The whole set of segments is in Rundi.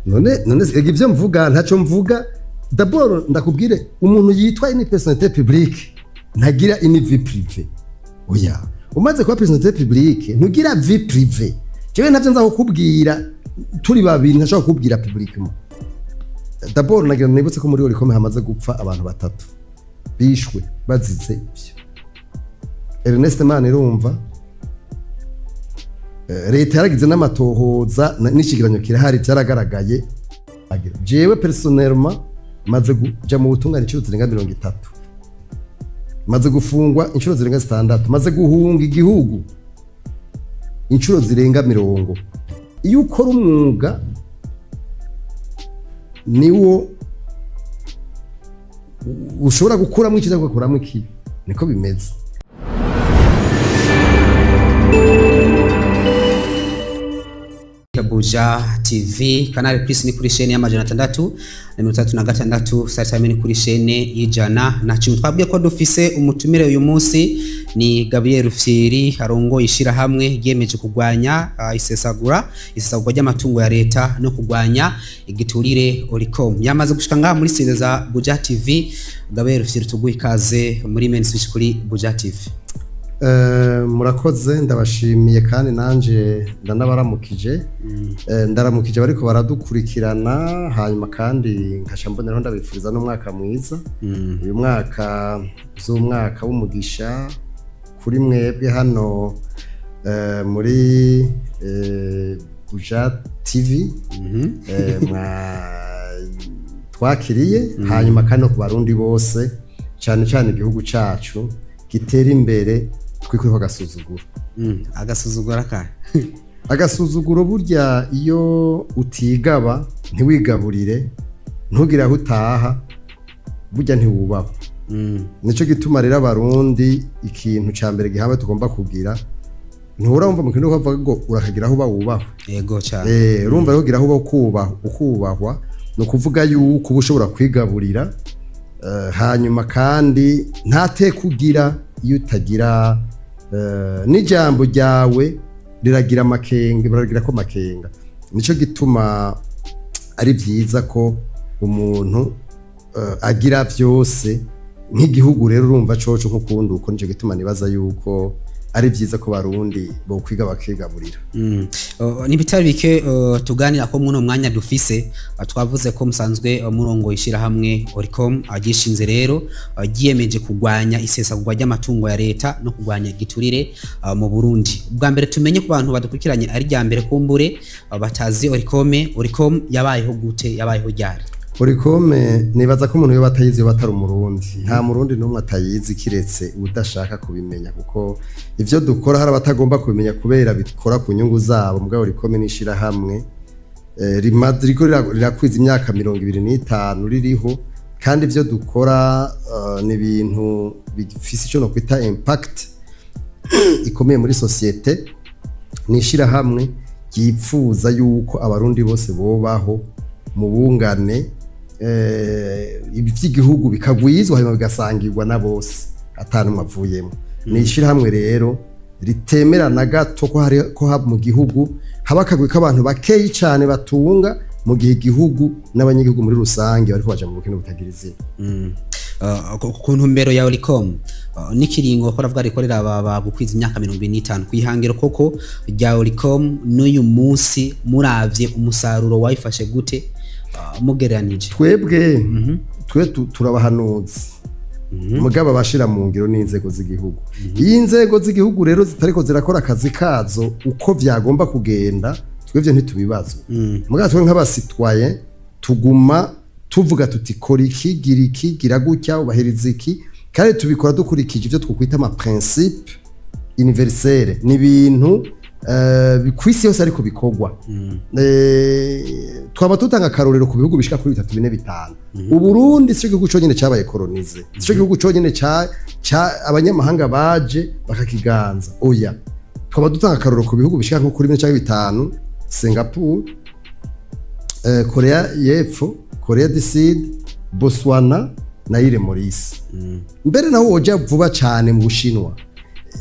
none ivyo mvuga ntaco mvuga. D'abord ndakubwire umuntu yitwa une personnalité publique ntagira une vie privée. Oya, umaze kuba personnalité publique ntugira vie privée. Jewe ntavyo nza kukubwira turi babiri ntashaka kukubwira publiquement. D'abord nagira nibutse ko muri OLUCOME hamaze gupfa abantu 3 bishwe bazize ivyo. Ernest Manirumva leta yaragize n'amatohoza n'ikigeranyo kirahari cyaragaragaye. Jewe personnellement maze kuja mu butungane inshuro zirenga 30, maze gufungwa inshuro zirenga 6, maze guhunga igihugu inshuro zirenga 40. Iyo ukora umwuga niwo ushobora gukuramo iki cyangwa gukuramo iki, niko bimeze. Buja TV Canal Plus ni kuri chaîne ya 636 Satime ni kuri chaîne y'ijana na cumi. Twabwiye ko dufise umutumire uyu munsi ni Rufyiri arongoye ishirahamwe yemeje kugwanya isesagura ry'amatungo ya leta no kugwanya igiturire OLUCOME. Yamaze gushika ngaha muri studio za Buja TV. Rufyiri tuguye ikaze muri main switch kuri Buja TV. Murakoze ndabashimiye kandi nanje ndanabaramukije. Ndaramukije bariko baradukurikirana, hanyuma kandi nkasha mbonera ndabifuriza n'umwaka mwiza. Uyu mwaka z'umwaka w'umugisha kuri mwebwe hano muri Buja TV twakiriye, hanyuma kandi no ku barundi bose cyane cyane igihugu cacu gitera imbere twikuriho agasuzuguro. Agasuzuguro ka agasuzuguro burya iyo utigaba ntiwigaburire ntugira aho utaha burya ntiwubaho. Nico gituma rero abarundi ikintu ca mbere gihambe tugomba kugira, nturumva mu kintu bavuga ngo urakagira aho bawubaho. Yego cyane. Urumva rero gira aho ukubahwa no kuvuga yuko ushobora kwigaburira, hanyuma kandi ntate kugira iyo utagira n'ijambo ryawe riragira amakenga, baragira ko makenga. Nico gituma ari byiza ko umuntu agira byose nk'igihugu. Rero urumva coco nk'ukundi uko nico gituma nibaza yuko ari byiza ko barundi bo kwiga bakigaburira. Nibitari bike tuganira ko muno mwanya dufise, twavuze ko musanzwe murongo ishirahamwe OLUCOME agishinze rero giyemeje kugwanya isesagurwa ry'amatungo ya leta no kugwanya igiturire mu Burundi. Bwa mbere tumenye ku bantu badukurikiranye ari rya mbere kumbure batazi OLUCOME yabayeho gute, yabayeho ryari? OLUCOME nibaza ko umuntu yo batayizi batari umurundi, nta murundi numwe atayizi kiretse udashaka kubimenya, kuko ivyo dukora hari abatagomba kubimenya kubera bikora ku nyungu zabo. Mbwa OLUCOME nishira hamwe riko rirakwiza imyaka 25 ririho, kandi ivyo dukora ni ibintu bifise ico no kwita impact ikomeye muri societe. Nishira hamwe gipfuza yuko abarundi bose bobaho mu bungane, iby'igihugu bikagwizwa hanyuma bigasangirwa na bose atanumwe avuyemo. Nishira hamwe rero ritemera na gato ko haba mu gihugu haba kagwi k'abantu bakeyi cyane batunga, mu gihe igihugu n'abanyagihugu muri rusange bariko baja mu bukene butagira izina. Ku ntumbero ya OLUCOME n'ikiringo ko ravuga rikorera gukwiza imyaka 25 kwihangiro koko rya OLUCOME n'uyu munsi muravye umusaruro wayifashe gute mugeranije? Twebwe turabahanuzi mugaba bashira mu ngiro n'inzego z'igihugu. Iyi nzego z'igihugu rero zitariko zirakora akazi kazo uko vyagomba kugenda, twebwe ntitubibazwa. Mugaba twe nk'abasitwaye tuguma tuvuga tuti kora iki, gira iki, gira gutya, ubahiriza iki, kandi tubikora dukurikije ivyo twokwita ama principe universelle. Ni ibintu bikwisi yose ariko bikogwa. Twaba tutanga karorero ku bihugu bishika kuri 3 4 5. Uburundi cyo gihugu cyonyine cyabaye kolonize, cyo gihugu cyonyine abanyamahanga baje bakakiganza. Oya, twaba dutanga karorero ku bihugu bishika kuri 4 cyangwa 5: Singapore, Korea y'Epfo, Korea du Sud, Botswana na Ile Maurice. Mbere naho oja vuba cyane mu Bushinwa.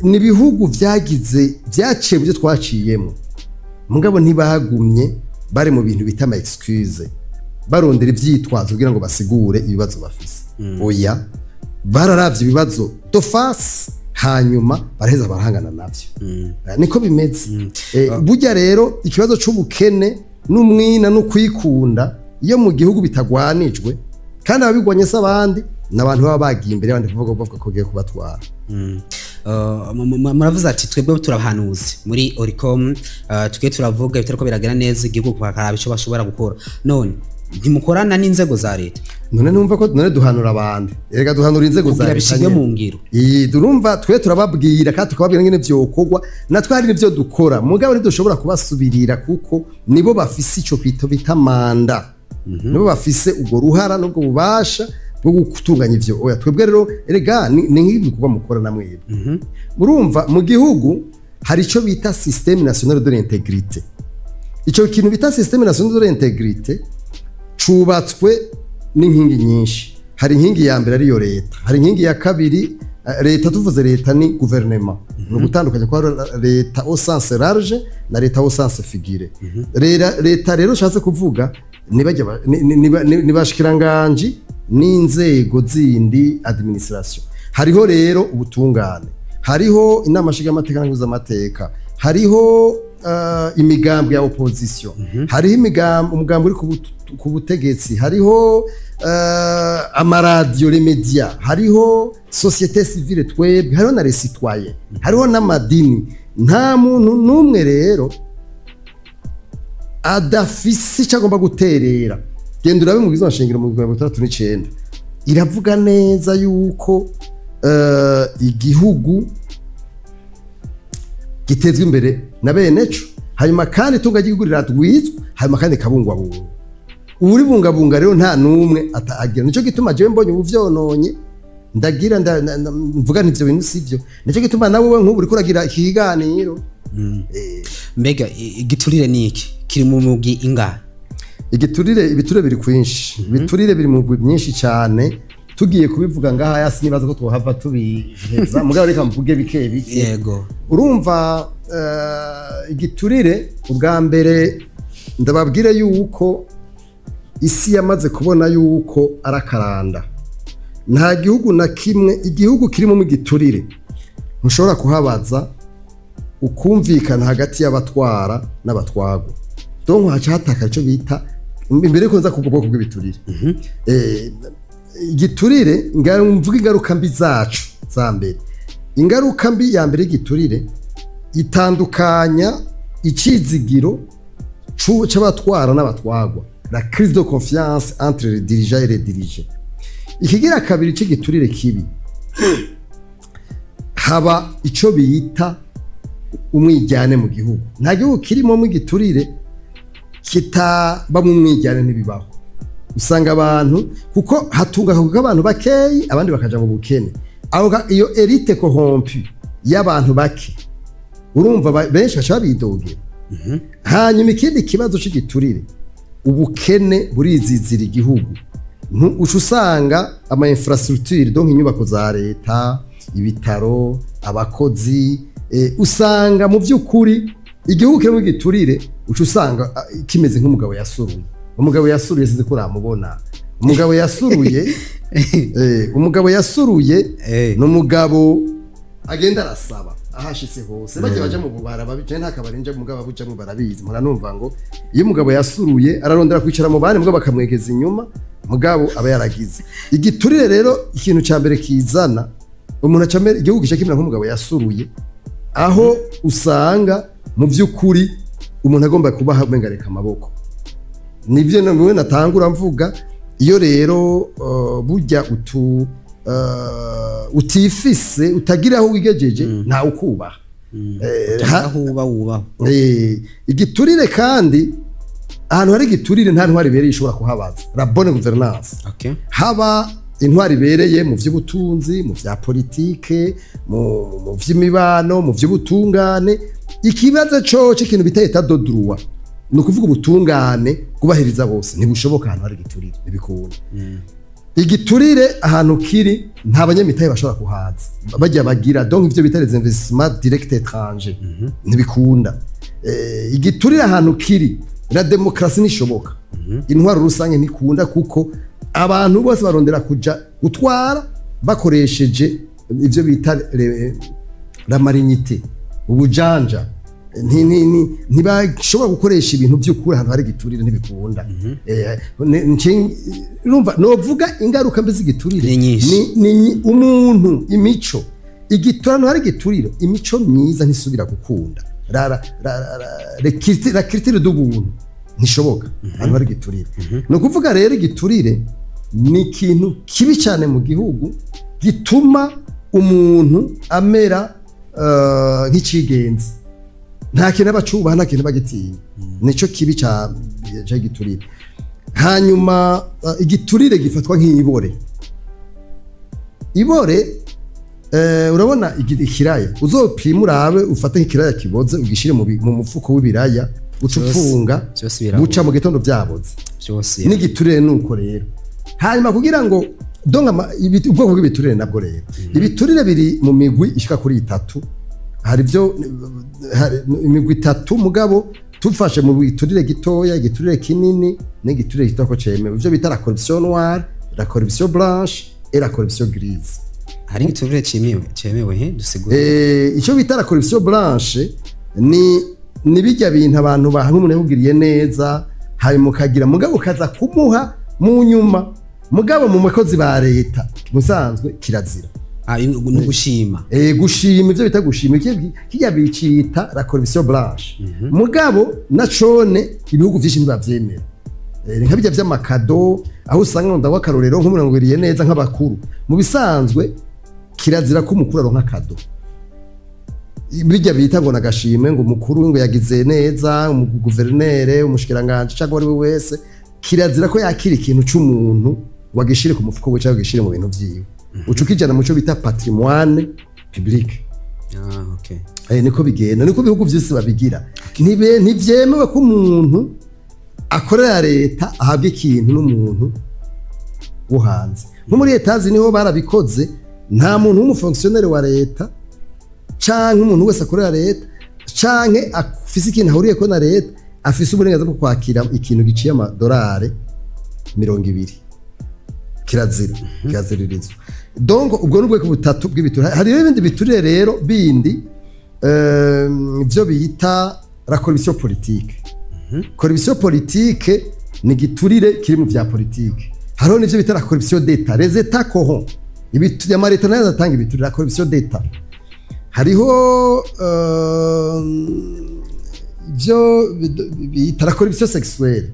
Ni bihugu vyaciye byo twaciyemo, mugabo ntibahagumye bari mu bintu bita ama excuse barondera ivyitwazo kugira ngo basigure ibibazo bafise oya bararavye ibibazo to face hanyuma baraheza barahangana navyo niko bimeze burya rero ikibazo c'ubukene n'umwina no kwikunda iyo mu gihugu bitagwanijwe kandi ababigwanye s'abandi n'abantu baba bagiye imbere abandi bavuga ko giye kubatwara muravuze ati twebwe turabahanuzi muri OLUCOME twe turavuga bitariko biragera neza igihugu kubakaraba ico bashobora gukora none ntimukorana n'inzego za leta none numva ko none duhanura abandi erega duhanura inzego za leta nyine mu ngiro durumva twe turababwira kandi tukababwira ngene vyokorwa natwe hari nivyo dukora mugabo ntidushobora kubasubirira kuko nibo bafise ico kwito bita manda nibo bafise ubwo ruhara n'ubwo bubasha bwo gutunganya ivyo oya twebwe rero erega ni nk'ibi kuba mukora namwe murumva mu gihugu hari ico bita système national de l'intégrité ico kintu bita système national de l'intégrité cubatswe n'inkingi nyinshi hari inkingi ya mbere ariyo leta hari inkingi ya kabiri leta tuvuze leta ni gouvernement no gutandukanya kwa leta au sens large na leta au sens figure leta rero shatse kuvuga nibashikiranganje n'inzego zindi administration hariho rero ubutungane hariho inama shigamateka n'inguza amateka hariho imigambi ya opposition hariho umugambi uri ku butegetsi hariho amaradio les médias hariho société civile twebwe hariho na les citoyens hariho n'amadini nta muntu numwe rero adafisi cyagomba guterera genda urabe mu bwiza nshingiro mu 2039 iravuga neza yuko igihugu gitezwe imbere na beneco hanyuma kandi tunga gigurira twizwe hanyuma kandi kabungwa bungu uri bungabunga rero nta numwe atagira nico gituma jewe mbonye ubuvyononye ndagira mvuga ntivyo bintu sivyo nico gituma nawe nk'ubu uri kuragira ikiganiro mbega igiturire niki kiri mu mugi inga ibiturire biri kwinshi ibiturire biri mu mugwi myinshi cyane tugiye kubivuga ngaha yasi nibaza ko twohava tubiheza mugabo reka mvuge bike bike yego urumva igiturire ubwa mbere ndababwire yuko isi yamaze kubona yuko arakaranda nta gihugu na kimwe igihugu kirimo mu giturire mushobora kuhabaza ukumvikana hagati y'abatwara n'abatwagwa donc haca hataka ico bita imbere ko nza kubwoko bw'ibiturire igiturire mvuga ingaruka mbi zacu za mbere ingaruka mbi ya mbere y'igiturire itandukanya icizigiro c'abatwara n'abatwagwa la crise de confiance entre les dirigeants et les dirigés ikigira kabiri c'igiturire kibi haba ico bita umwijyane mu gihugu nta gihugu kirimo mu giturire kitaba mu mwijyane ntibibaho usanga abantu kuko hatunga kuko abantu bakeyi abandi bakaja mu bukene aho iyo elite corrompue y'abantu bake urumva benshi bacha bidogera hanyuma ikindi kibazo c'igiturire ubukene burizizira igihugu uca usanga ama infrastructure donc inyubako za leta ibitaro abakozi usanga mu by'ukuri igihugu kirimo giturire uca usanga kimeze nk'umugabo yasuruye umugabo yasuruye sinzi ko uramubona umugabo yasuruye n'umugabo agenda arasaba ahashitse hose bagiye baje mu bubara babije nta kabarinje umugabo abujamwe barabizi muranumva ngo iyo umugabo yasuruye ararondera kwicara mu bane mugabo bakamwegeza inyuma mugabo aba yaragize igiturire rero ikintu ca mbere kizana umuntu acamera igihugu gishakimira nk'umugabo yasuruye aho usanga mu by'ukuri umuntu agomba kuba hamengareka amaboko nivyo namwe natangura mvuga iyo rero burya utifise utagira aho wigejeje nta ukubaha igiturire kandi ahantu hari igiturire nta ntwari bereye ishobora kuhabaza la bonne gouvernance haba intwari bereye mu vy'ubutunzi mu vya politike mu vy'imibano mu vy'ubutungane ikibazo cyo ikintu bita etat de droit no kuvuga ubutungane kubahiriza bose ntibushoboka ahantu hari igiturire ntibikunda igiturire ahantu kiri nta banyamitahe bashobora kuhaza bajya bagira donc ivyo bita les investissements directs étrangers ntibikunda igiturire ahantu kiri la demokarasi nishoboka intwaro rusange ntikunda kuko abantu bose barondera kuja gutwara bakoresheje ivyo bita la marignité ubujanja ntibashobora gukoresha ibintu by'ukuri ahantu hari igiturire ntibikunda urumva novuga ingaruka mbi z'igiturire ni umuntu imico igiturano hari igiturire imico myiza ntisubira gukunda la critique d'ubuntu ntishoboka ahantu hari igiturire no kuvuga rero igiturire ni ikintu kibi cyane mu gihugu gituma umuntu amera nk'icigenzi nta kintu abacubaha nta kintu bagitinya nico kibi ca giturire hanyuma igiturire gifatwa nk'ibore urabona ikiraya uzopima urabe ufate nk'ikiraya kiboze ugishire mu mufuko w'ibiraya ucupfunga buca mu gitondo byaboze n'igiturire nuko rero hanyuma kugira ngo ubwoko bw'ibiturire nabwo rero ibiturire biri mu migwi ishika kuri 3 hari imigwi 3 mugabo tufashe mu biturire gitoya igiturire kinini n'igiturire kitako cemewe ivyo bita la corruption noire la corruption blanche et la corruption grise hari igiturire cemewe dusigure ico bita la corruption blanche ni bijya bintu abantu bahanka umuntu yahugiriye neza hanyuma ukagira mugabo ukaza kumuha mu nyuma mugabo mu makozi ba leta musanzwe kirazira gushima gushima ivyo bita gushima kijya bicita la corruption blanche mugabo nacone ibihugu vyinshi ntibavyemera nka bijya vy'amakado aho usanga ndawakarorero nk'umuntu yahugiriye neza nk'abakuru mu bisanzwe kirazira ko umukuru aronka kado bijya bita ngo nagashime ngo umukuru ngo yagize neza umuguverinere umushikiranganje cyangwa ari we wese kirazira ko yakira ikintu cy'umuntu wagishire ku mufuko we cyangwa wagishire mu bintu vyiwe ucukijana muco bita patrimoine public okay niko bigenda niko bihugu vyose babigira ntivyemewe ko umuntu akorera leta ahabwa ikintu n'umuntu wo hanze nko muri etazi niho barabikoze nta muntu w'umufonctionnaire wa leta canke umuntu wese akorera leta canke afise ikintu ahuriye ko na leta afise uburenganzira bwo kwakira ikintu giciye amadolari 200 kiraziririzwa donc ubwo n'ubweko butatu bw'ibiturire hari ibindi biturire rero bindi byo bita la corruption politique corruption politique ni giturire kiri mu vya politique hariho n'ivyo bita la corruption d'etat les états corrompent ibiturire ama leta nayo atanga ibiturire la corruption d'etat hariho byo bita la corruption sexuelle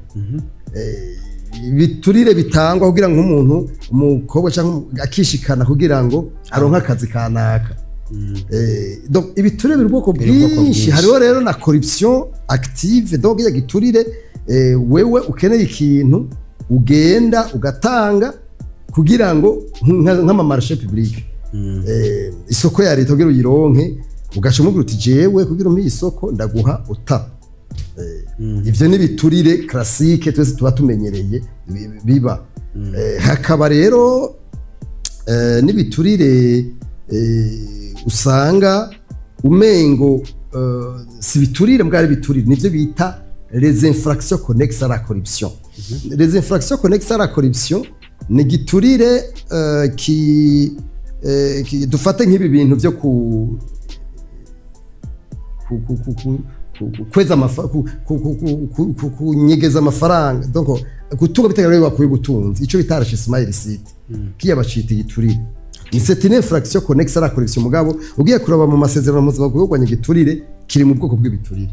ibiturire bitangwa kugira ngo umuntu umukobwa cyangwa akishikana kugira ngo aronka akazi kanaka donc ibiturire biri ubwoko bwinshi hariho rero na corruption active donc ya giturire wewe ukeneye ikintu ugenda ugatanga kugira ngo nk'amamarché public isoko ya leta kugira uyironke ugashomugura uti jewe kugira umpe isoko ndaguha uta ivyo ni biturire classique twese tuba tumenyereye biba hakaba rero nibiturire usanga umengo si biturire mbwari biturire nivyo bita les infractions connexes à la corruption les infractions connexes à la corruption ni giturire dufate nk'ibi bintu byo kweza kunyegeza amafaranga donc gutunga bitegereje bakuye gutunza ico bitarashe smile city kiya bacita igiturire ni c'est une infraction connexe à la corruption mugabo ugiye kuraba mu masezerano mpuzamakungu giturire kiri mu bwoko bw'ibiturire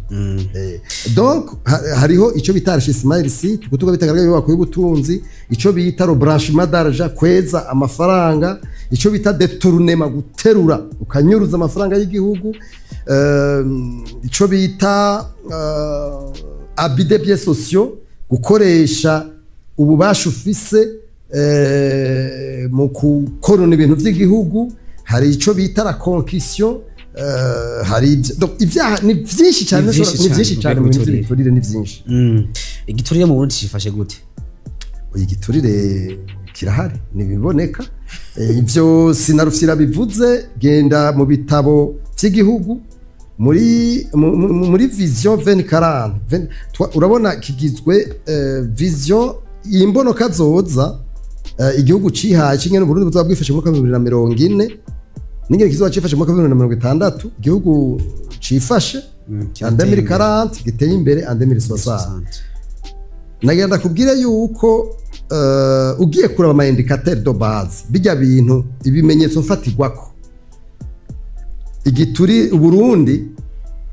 donc hariho ico bitarashe smile city gutunga bitegereje bakuye gutunzi ico bita ro branchement d'argent kweza amafaranga ico bita détournement guterura ukanyuruza amafaranga y'igihugu ico bita abus de biens sociaux gukoresha ububasha ufise mu gukorona ibintu by'igihugu hari ico bita la concussion hari ivyaha ni vyinshi cyane mu bintu by'ibiturire ni vyinshi igiturire mu Burundi cifashe gute igiturire kirahari nibiboneka ivyo sinarufyira bivuze genda mu bitabo by'igihugu muri vision 2040 urabona kigizwe vision imbonoka zoza igihugu cihaye kimwe n'Uburundi buzaba bwifashe mu 2040 n'ingene kizoba cifashe mu 2060 igihugu cifashe en 2040 giteye imbere en 2060 nagenda kubwira yuko ugiye kuraba ama indicateur de base bijya bintu ibimenyetso mfatirwako igituri Uburundi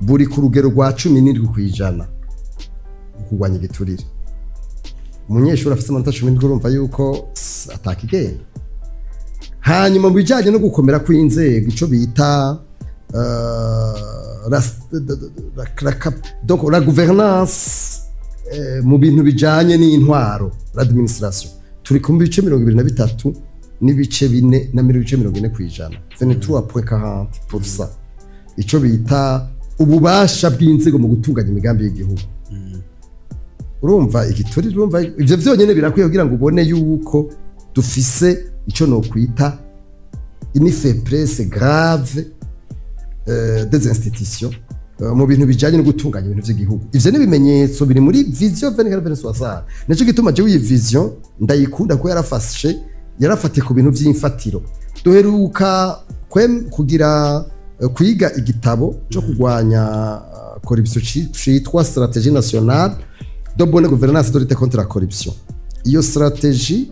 buri ku rugero rwa 17% kugwanya igiturire umunyeshuri afite amanota 17 urumva yuko atakigenda hanyuma mu bijyanye no gukomera kw'inzego ico bita donc la gouvernance mu bintu bijanye n'intwaro l'administration turi ku bice 23 n'ibice 4 na 40% 23.40% ico bita ububasha bw'inzego mu gutunganya imigambi y'igihugu urumva igituri urumva ivyo vyonyene birakwiye kugira ngo ubone yuko dufise ico no kwita une faiblesse grave des institutions mu bintu bijanye no gutunganya ibintu vy'igihugu ivyo ni bimenyetso biri muri vision 2060 nico gituma je iyi vision ndayikunda ko yarafatiye ku bintu vy'imfatiro duheruka kugira kwiga igitabo cyo kugwanya corruption citwa stratégie nationale de bonne gouvernance de lutte contre la corruption iyo stratégie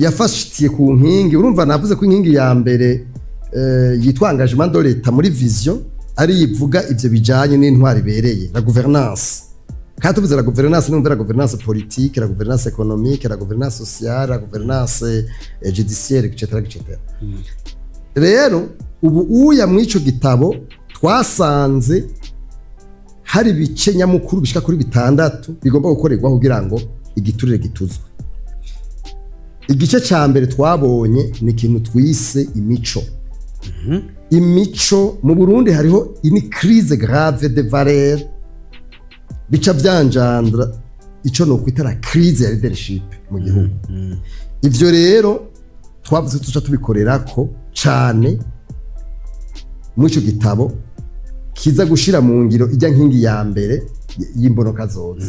yafashitiye ku nkingi urumva navuze ko inkingi ya mbere yitwa engagement de l'État muri vision ari ivuga ivyo bijanye n'intwari bereye la gouvernance kandi tuvuze la gouvernance n'umva la gouvernance politique la gouvernance économique la gouvernance sociale la gouvernance judiciaire etc. Rero ubu uya mwico gitabo twasanze hari bice nyamukuru bishika kuri 6 bigomba gukorerwa kugira ngo igiturire gituzwe. Igice ca mbere twabonye ni ikintu twise imico. Imico mu Burundi hariho ini crise grave de valeur bica byanjandra ico no kwitara crise ya leadership mu gihugu. Ivyo rero twavuze tuca tubikorerako cane mu ico gitabo kiza gushira mu ngiro ijya nkingi ya mbere y'imbonoka zoza.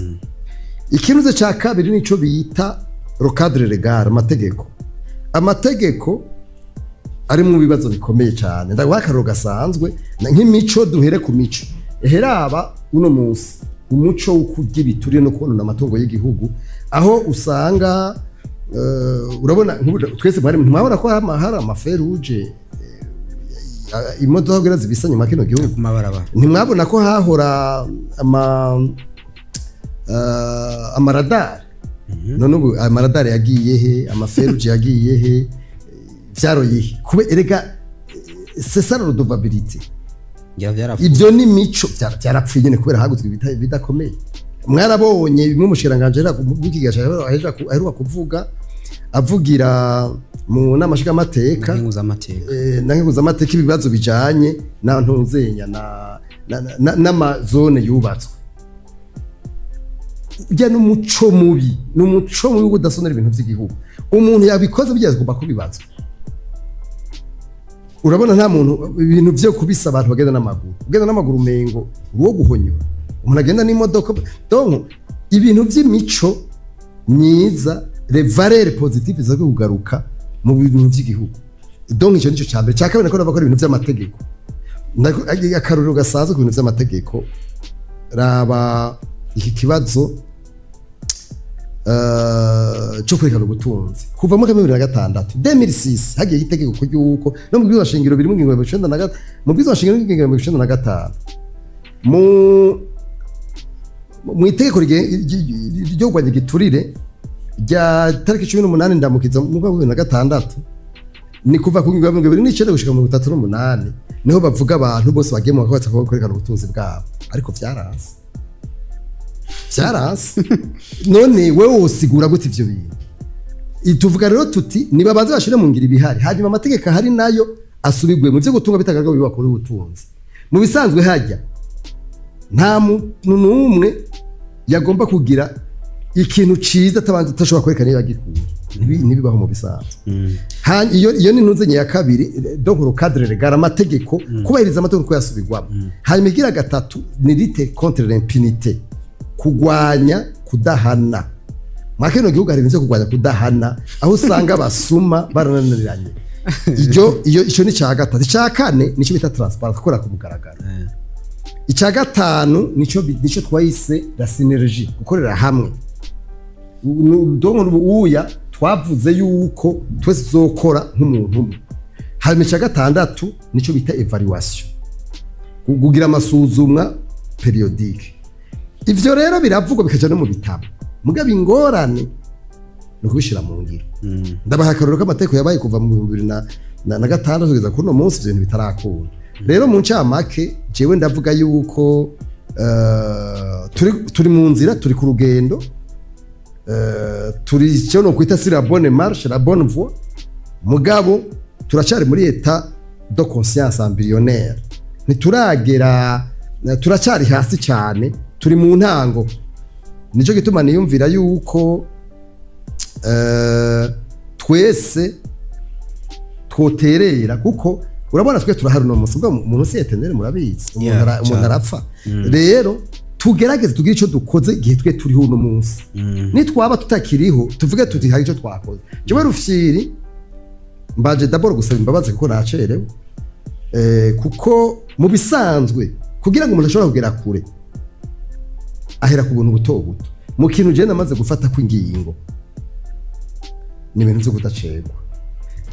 Ikinuze ca kabiri nico bita le cadre légal amategeko ari mu bibazo bikomeye cyane ndagwakaro gasanzwe nk'imico duhere ku mico heraba uno munsi umuco ukujya bituriye no kubona amatungo y'igihugu aho usanga urabona twese bari mwabona ko hari amaferuje imodoka gera zibisanye makino gihugu ntimwabona ko hahora amaradar none ubu amaradar yagiye he amaferuje yagiye he vyaroye kube erega c'est ça la redevabilité ibyo ni mico byarapfuye nyene kubera haguzwe bidakomeye mwarabonye bimwe mushiranganje era kuvugigasha aheruka kuvuga avugira mu namashiga amateka nanguza amateka ibibazo bijanye na ntunzenya n'amazone yubatswe ujya n'umuco mubi udasonera ibintu by'igihugu umuntu yabikoze bigeze kuba kubibazwa urabona nta muntu ibintu byo kubisa abantu bagenda n'amaguru mengo uwo guhonyora umuntu agenda n'imodoka donc ibintu by'imico myiza les valeurs positives zo kugaruka mu bintu by'igihugu donc icyo nico cyambere cyakabone ko nabakora ibintu by'amategeko akaruriro gasaza ku bintu by'amategeko raba iki kibazo cyo kwerekana ubutunzi kuva mu 2006 2006 hagiye itegeko ko yuko no mu bwizo shingiro biri mu ngingo ya 19 mu bwizo shingiro y'ingingo ya 19 mu itegeko ryo gwanya giturire rya tariki 18 ndamukiza mu 2006 ni kuva ku ngingo ya 29 gushika mu 38 niho bavuga abantu bose bagiye mu kwatsa ko kwerekana ubutunzi bwabo ariko vyaranze none wewe usigura gute ivyo bintu ituvuga rero tuti niba baza bashire mu ngira ibihari hanyuma amategeko hari nayo asubigwe mu byo gutunga bitagaga bibakora ubutunzi mu bisanzwe hajya nta muntu numwe yagomba kugira ikintu ciza atabanza utashobora kwerekana niba gikunda nibibaho mu bisanzwe iyo ni ntuze ya kabiri donc le cadre legal amategeko kubahiriza amategeko yasubirwamo hanyuma igira gatatu ni lutte contre l'impunité kugwanya kudahana makeno gihugu hari binze kugwanya kudahana aho usanga abasuma barananiranye iyo ni cya gatatu cya kane nicyo bita transparence gukora ku mugaragaro icya gatanu nicyo twayise la synergie gukorera hamwe uya twavuze yuko twese tuzokora nk'umuntu umwe hanyuma icya gatandatu nicyo bita evaluation kugira amasuzumwa periodique ivyo rero biravugwa bikaja no mu bitabo mugabo ingorane no kubishira mu ngiro ndabaha akaroro k'amategeko yabaye kuva mu 2006 kugeza kuri no munsi ibintu bitarakunda rero mu ncamake jewe ndavuga yuko turi mu nzira turi ku rugendo turi cyo no kwita si la bonne marche la bonne voie mugabo turacari muri état de conscience embryonnaire ntituragera turacari hasi cyane turi mu ntango nico gituma niyumvira yuko twese twoterera kuko urabona twe turahari no munsi bwo umuntu si etenere murabizi umuntu arapfa rero tugerageze tugire ico dukoze igihe twe turiho uno munsi nitwaba tutakiriho tuvuge tuti hari ico twakoze jewe Rufyiri mbaje d'abord gusaba imbabazi kuko nacerewe kuko mu bisanzwe kugira ngo umuntu ashobora kugera kure ahera ku buntu buto buto mu kintu je namaze gufata kw'ingingo ni ibintu byo kudacegwa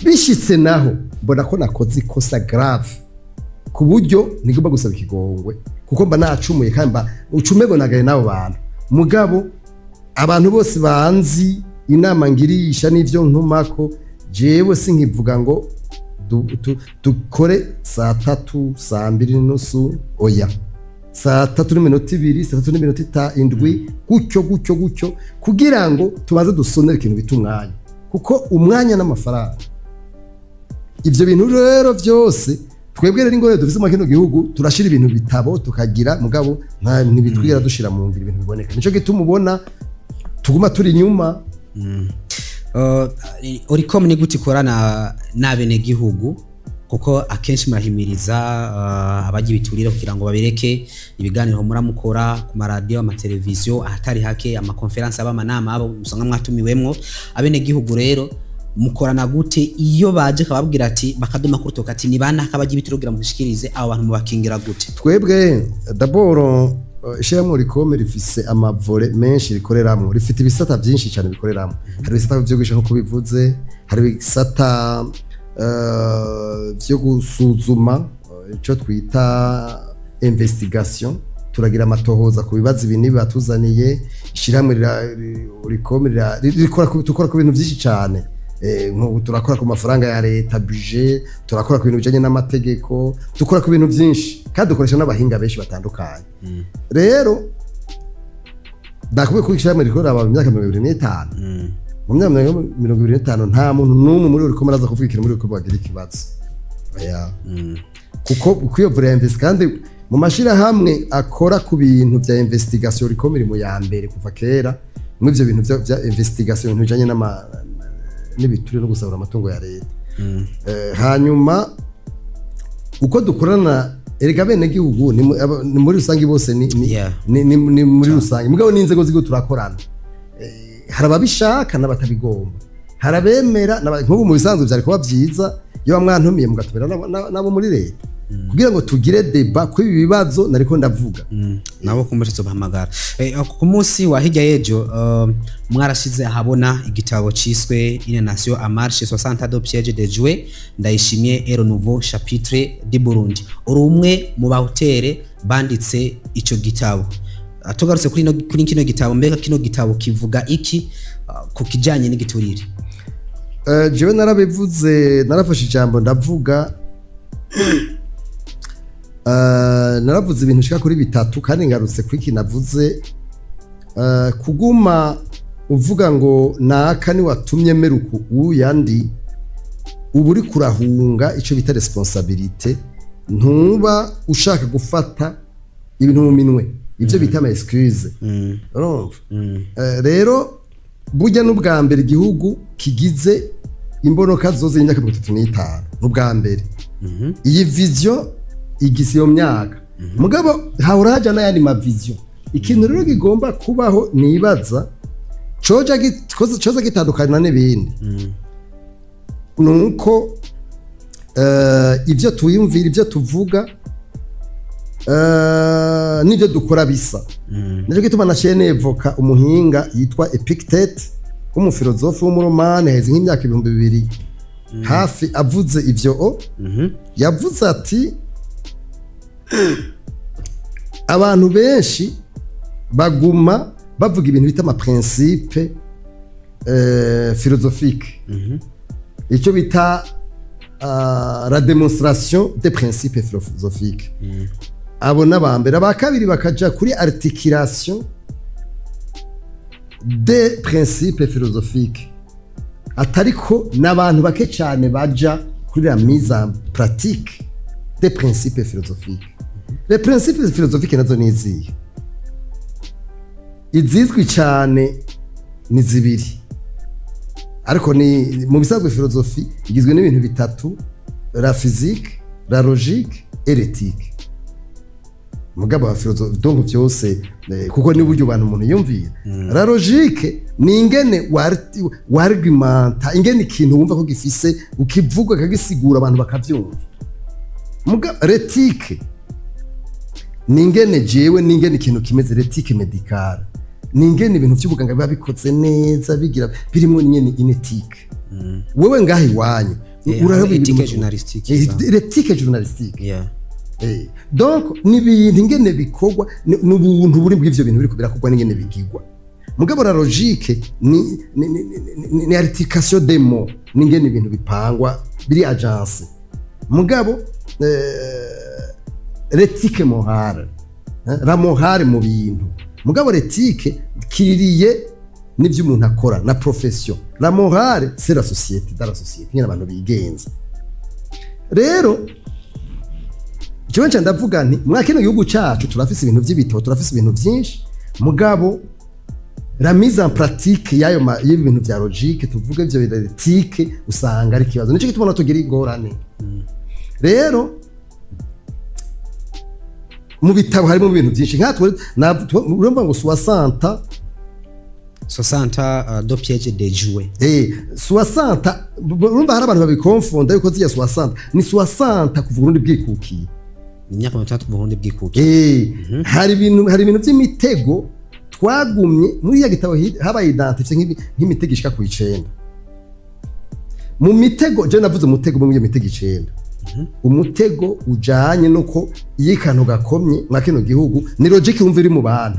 bishitse naho mbona ko nakoze ikosa grave ku buryo nigomba gusaba ikigongwe kuko mba nacumuye kandi mba ucumego nagaye nabo bantu mugabo abantu bose banzi inama ngirisha n'ivyo ntumako jewe sinkivuga ngo dukore saa 3 saa 2:30 oya saa 3:2 saa 3:7 gutyo kugira ngo tubaze dusonere ikintu bita umwanya kuko umwanya n'amafaranga ivyo bintu rero vyose twebwe rero ingorane dufise mu kino gihugu turashira ibintu bitabo tukagira mugabo ntibitwigera dushira mu ngiro ibintu biboneka nico gituma ubona tuguma turi nyuma OLUCOME ni gute ikorana n'abene gihugu kuko akenshi murahimiriza abagiye biturira kugira ngo babireke ibiganiro muramukora ku maradiyo amateleviziyo ahatari hake amakonferansi abamanama abo musanga mwatumiwemwo abene gihugu rero mukorana gute iyo baje kababwira ati bakadoma kurutoka ati ni bana kabagiye biturugira mu gushikirize abo bantu mubakingira gute twebwe d'abord ishyirahamwe OLUCOME rifise amavole menshi rikoreramwo rifite ibisata byinshi cyane bikoreramwo hari ibisata byo gusha nko bivuze hari ibisata byo gusuzuma icyo twita investigation turagira amatohoza ku bibazo ibintu batuzaniye ishyirahamwe OLUCOME rikora ku bintu byinshi cyane nko turakora ku mafaranga ya leta budget turakora ku bintu bijanye n'amategeko dukora ku bintu byinshi kandi dukoresha n'abahinga benshi batandukanye rero ndakubiye ku ishyirahamwe rikora aba imyaka 2025 mu myaka 2025 nta muntu n'umwe muri OLUCOME araza kuvuga ikintu muri OLUCOME bagira ikibazo oya kuko kwiyovura invest kandi mu mashira hamwe akora ku bintu bya investigation OLUCOME iri mu ya mbere kuva kera mu ivyo bintu bya investigation bijanye n'ibituri no gusabura amatungo ya leta hanyuma uko dukorana erega bene gihugu ni muri rusangi bose ni muri rusangi mugabo n'inzego zigo turakorana harababishaka n'abatabigomba harabemera nk'ubu mu bisanzwe byari kuba byiza iyo bamwantumiye mugatumira nabo muri leta kugira ngo tugire deba kuri ibi bibazo nariko ndavuga nabo kumberezo bahamagara ku munsi wa hirya yejo mwarashize ahabona igitabo ciswe Une nation en marche 60 de piège de jouer ndayishimiye et nouveau chapitre du Burundi urumwe mu bahutere banditse ico gitabo tugarutse kuri kino gitabo mbega kino gitabo kivuga iki ku kijanye n'igiturire jewe narabivuze narafashe ijambo ndavuga naravuze ibintu shika kuri bitatu kandi ngarutse kuri kinavuze kuguma uvuga ngo naka ni watumye meruku uyandi uburi kurahunga ico bita responsabilité ntuba ushaka gufata ibintu mu minwe ivyo bita ama excuse urumva rero burya n'ubwa mbere igihugu kigize imbonoka zoze y'imyaka 35 n'ubwa mbere iyi vision igise iyo myaka mugabo hahora haja n'ayandi ma vision ikintu rero kigomba kubaho nibaza coza gitandukana n'ibindi nuko ivyo tuyumvira ivyo tuvuga n'ivyo dukora bisa nico gituma nashiye nevoka umuhinga yitwa Epictet umufilozofe w'umuromani heze nk'imyaka 2000 hafi avuze ivyo yavuze ati abantu benshi baguma bavuga ibintu bita ama principe philosophique icyo bita la démonstration des principes philosophiques abo nabambere abakabiri bakaja kuri articulation des principes philosophiques atariko n'abantu bake cyane baja kuri la mise en pratique des principes philosophiques les principes philosophiques nazo niziye izizwi cyane ni zibiri ariko ni mu bisanzwe philosophie igizwe n'ibintu bitatu la physique la logique et l'éthique mugabo wa philosophie donc byose kuko ni buryo abantu umuntu yumvira la logique ni ingene wargumenta ingene ikintu wumva ko gifise ukivuga kagisigura abantu bakavyumva mugabo l'éthique ni ingene jewe ni ingene ikintu kimeze l'éthique médicale ni ingene ibintu by'ubuganga biba bikoze neza bigira birimo nyene inethique wewe ngaho iwanyu uraraba ethique journalistique l'éthique journalistique donc ni ibintu ingene bikorwa n'ubuntu buri bw'ivyo bintu biriko birakogwa n'ingene bigirwa mugabo la logique ni articulation des mots n'ingene ibintu bipangwa biri agence mugabo l'éthique morale la morale mu bintu mugabo l'éthique kiririye n'ivyo umuntu akora na profession la morale c'est la société dans la société nyine abantu bigenza rero jewe nca ndavuga nti mwakino gihugu cacu turafise ibintu vy'ibitabo turafise ibintu vyinshi mugabo la mise en pratique yayo y'ibintu vya logique tuvuga ivyo l'éthique usanga ari kibazo nico gituma tugira ingorane rero mu bitabo harimo ibintu byinshi nkatwe urumva ngo 60 do piège de jouer 60 urumva hari abantu babikonfonda yuko ziya 60 ni 60 kuva Burundi bwikukiye imyaka 3 Burundi bwikukiye hari ibintu by'imitego twagumye muri ya gitabo haba identifiye nk'imitego ishika ku 9 mu mitego je navuze umutego mu mitego 9 umutego ujanye nuko yikantu gakomye mwakino gihugu ni logique wumva iri mu bantu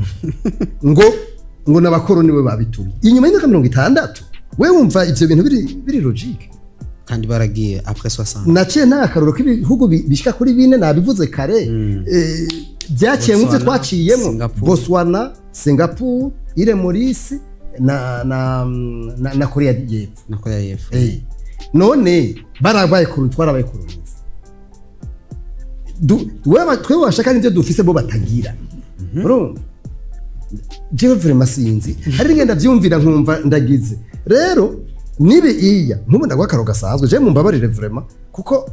ngo nabakoroni we babitumye inyuma y'imyaka 60 we wumva ivyo bintu biri logique kandi baragiye après 60 naciye nta karoro k'ibihugu bishika kuri bine nabivuze kare byaciye mu byo twaciyemo Botswana Singapore Ile Maurice na Korea y'Epfo none barabaye twarabaye kurunzi twe bashaka n'ibyo dufise bo batagira urumva jewe vraiment sinzi hari ngenda vyumvira nkumva ndagize rero nibe iya nkubu ndagwa karo gasanzwe je mumbabarire vraiment kuko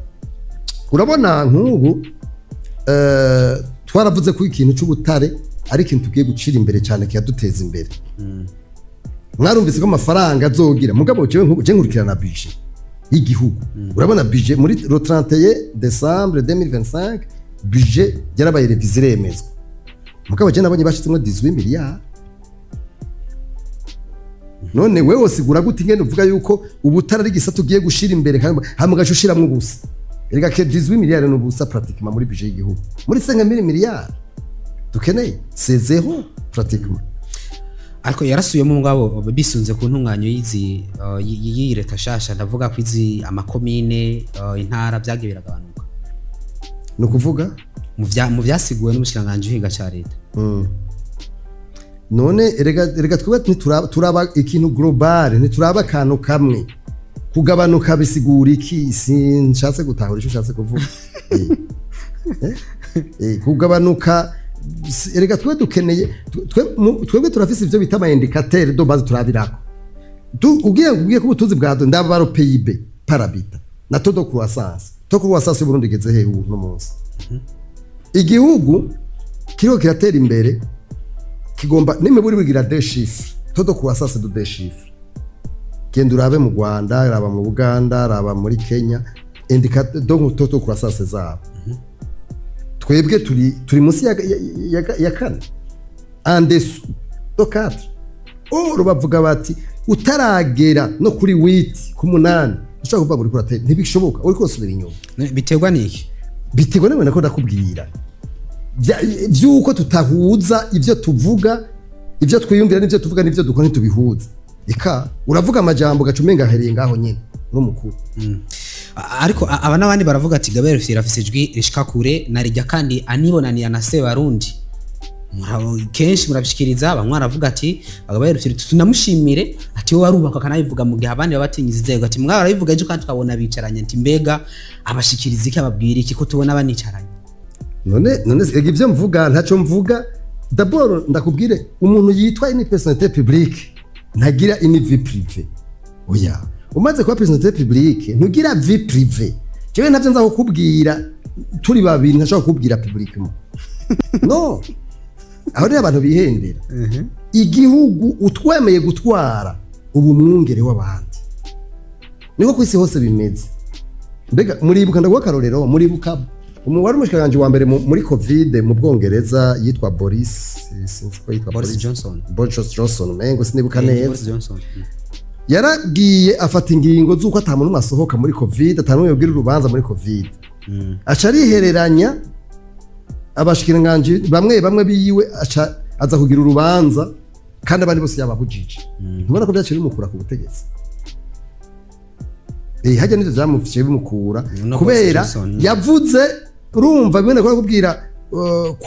urabona nkubu twaravuze ko ikintu cy'ubutare ari ikintu tugiye gucira imbere cyane kiyaduteza imbere mwarumvise ko amafaranga azogira mugabo jewe nkubu je nkurikirana budget y'igihugu urabona budget muri le 31 décembre 2025 budget yarabaye revisé remezwa mugabo je nabonye bashitsemwe 18 miliyari none wewe sigura gute ingene uvuga yuko ubutara ari gisatu ugiye gushira imbere hamwe gashushiramwe ubusa erega ke 18 miliyari no busa pratiquement muri budget y'igihugu muri 5 miliyari dukeneye c'est zéro pratiquement ariko yarasubiyemo ngabo bisunze ku ntunganyo y'iyi leta shasha ndavuga ko izi amakomine intara byagiye biragabanuka no kuvuga mu byasiguwe n'umushikanganje uhinga ca leta none erega twebwe turaba ikintu global ntituraba kantu kamwe kugabanuka bisigura iki sinshatse gutahura icyo ushatse kuvuga kugabanuka erega twe dukeneye twebwe turafise ivyo bita ama indicateur do base turabirako ugiye ku butunzi bwa do ndabaro PIB parabita na todo croissance y'u Burundi igeze he ubu no munsi igihugu kiriko kiratera imbere kigomba nimeburi bigira des chiffres todo croissance de des chiffres genda urabe mu Rwanda raba mu Uganda raba muri Kenya indicateur donc todo croissance zabo twebwe turi munsi ya kane andesu do 4 bavuga bati utaragera no kuri 8 ku 8 ushaka kuvuga uri kuratera ntibishoboka uri kosubira inyuma biterwa niki biterwa n'abana ko ndakubwira byuko tutahuza ivyo tuvuga ivyo twiyumvira n'ivyo tuvuga n'ivyo dukora ntitubihuza eka uravuga amajambo gacumenga hereye ngaho nyine no mukuru ariko aba nabandi baravuga ati Gabriel Rufyiri afise ijwi rishika kure narijya kandi anibonaniya na se barundi kenshi murabishikiriza bamwe aravuga ati Gabriel Rufyiri tunamushimire ati wowe arubaka kanabivuga mu gihe abandi babatinyiza izego ati mwaba arabivuga ejo kandi tukabona bicaranye ati mbega abashikiriza iki ababwira iki ko tubona banicaranye none ivyo mvuga ntaco mvuga d'abord ndakubwire umuntu yitwa une personnalité publique ntagira une vie privée oya umaze kuba personnalité publique ntugira vie privée jewe ntavyo nza kukubwira turi babiri ntashaka kukubwira publiquement no aho rero abantu bihendera igihugu utwemeye gutwara ubu mwungere w'abandi niko kwisi hose bimeze mbega muribuka ndaguha akarorero muribuka wari umushikiranganje wa mbere muri covid mu Bwongereza yitwa Boris sinzi ko yitwa Boris Johnson mengo sinibuka neza yaragiye afata ingingo z'uko atamuntu umwe asohoka muri covid atamuntu yobwira urubanza muri covid aca arihereranya abashikiranganje bamwe biyiwe aca aza kugira urubanza kandi abandi bose yababujije ntubona ko byaciri mukura ku butegetsi hajya n'ivyo vyamufishe bimukura kubera yavuze urumva bene ko kubwira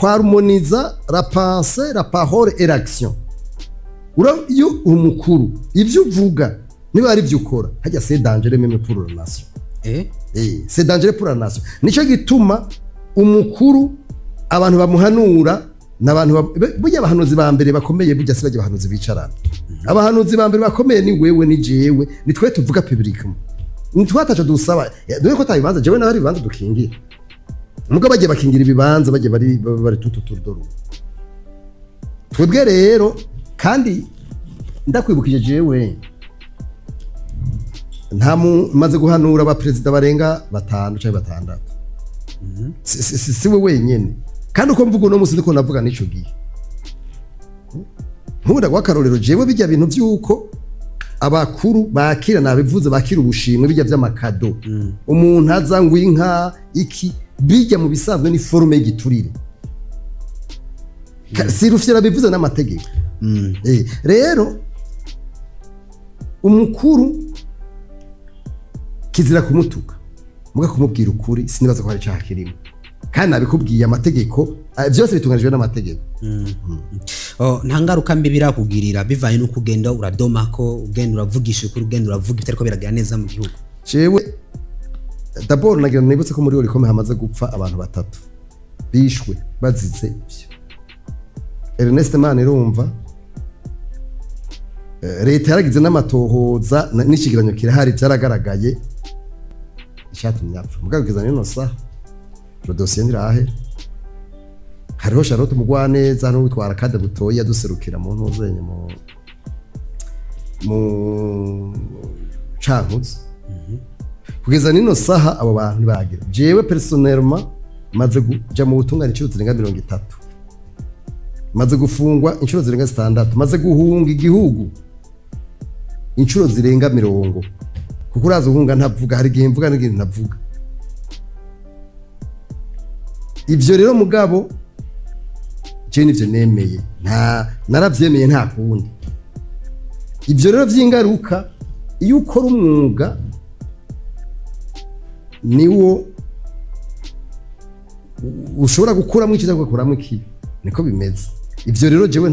harmoniza la pensée la parole et l'action iyo umukuru ivyo uvuga niba ari byo ukora hajya c'est dangereux même pour la nation c'est dangereux pour la nation nico gituma umukuru abantu bamuhanura n'abantu burya abahanuzi ba mbere bakomeye burya sibaje abahanuzi bicarana abahanuzi ba mbere bakomeye ni wewe ni jewe ni twe tuvuga publiquement nitwataje dusaba dore ko tabibanza jewe n'abari bibanza dukingira mugo bagiye bakingira ibibanza bagiye bari tutudoru twebwe rero kandi ndakwibukije jewe nta maze guhanura aba president barenga 5 cyangwa 6 si we wenyene kandi uko mvuga no musi ndiko navuga nico gihe nkunda gwakarorero jewe bijya bintu byuko abakuru bakira nabivuze bakira ubushimwe bijya by'amakado umuntu aza ngo inka iki bijya mu bisanzwe ni forume y'igiturire si Rufyiri bivuze n'amategeko rero umukuru kizira kumutuka muga kumubwira ukuri sinibaza ko hari cyaha kirimo kandi nabikubwiye amategeko byose bitunganijwe n'amategeko nta ngaruka mbi birakugirira bivanye no kugenda uradoma ko ugenda uravugisha ukuri ugenda uravuga bitari ko biragira neza mu gihugu jewe d'abord nagira nibutse ko muri OLUCOME hamaze gupfa abantu 3 bishwe bazize ibyo Ernest Manirumva leta yaragize n'amatohoza n'ikigeranyo kirahari byaragaragaye ishatumye apfa mugabwiza nino saha le dossier ndirahe hariho Charlotte Mugwaneza no witwara kade butoya duserukira mu ntuzenye mu Cankuzo kugeza nino saha abo bantu bagira jewe personnellement maze kuja mu butungane inshuro zirenga 30 maze gufungwa inshuro zirenga 6 maze guhunga igihugu inshuro zirenga 40 kuko uraza guhunga ntavuga hari gihe mvuga n'igindi ntavuga ivyo rero mugabo je nivyo nemeye naravyemeye nta kundi ivyo rero vy'ingaruka iyo ukora umwuga niwo ushobora gukuramo iki cyangwa gukuramo iki niko bimeze ivyo rero jewe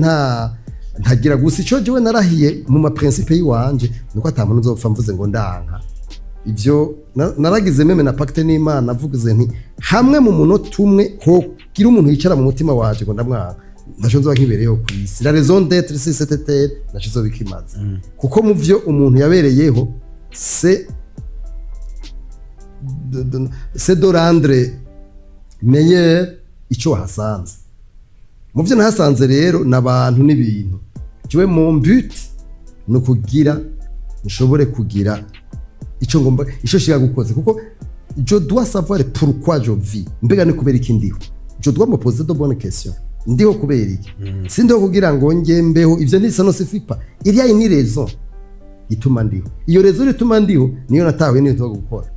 ntagira gusa ico jewe narahiye mu ma principe yiwanje nuko atamuntu uzopfa mvuze ngo ndanka ivyo naragize meme na pacte n'Imana avugize nti hamwe mu munota umwe ho gira umuntu yicara mu mutima waje ngo ndamwanga ndaco nzoba nkibereyeho kwisi la raison d'être si cette terre naco zobikimaze kuko mu vyo umuntu yabereyeho c'est de rendre meilleur ico wahasanze mu vyo nahasanze rero n'abantu n'ibintu kiwe mon but no kugira nshobore kugira ico ngomba ico shiga gukoze kuko je dois savoir pourquoi je vis mbega ni kubera iki ndiho je dois me poser de bonnes questions ndiho kubera iki sindiho kugira ngo ngembeho ivyo ntisa no sifipa il y a une raison ituma ndiho iyo raison ituma ndiho niyo natawe niyo to gukora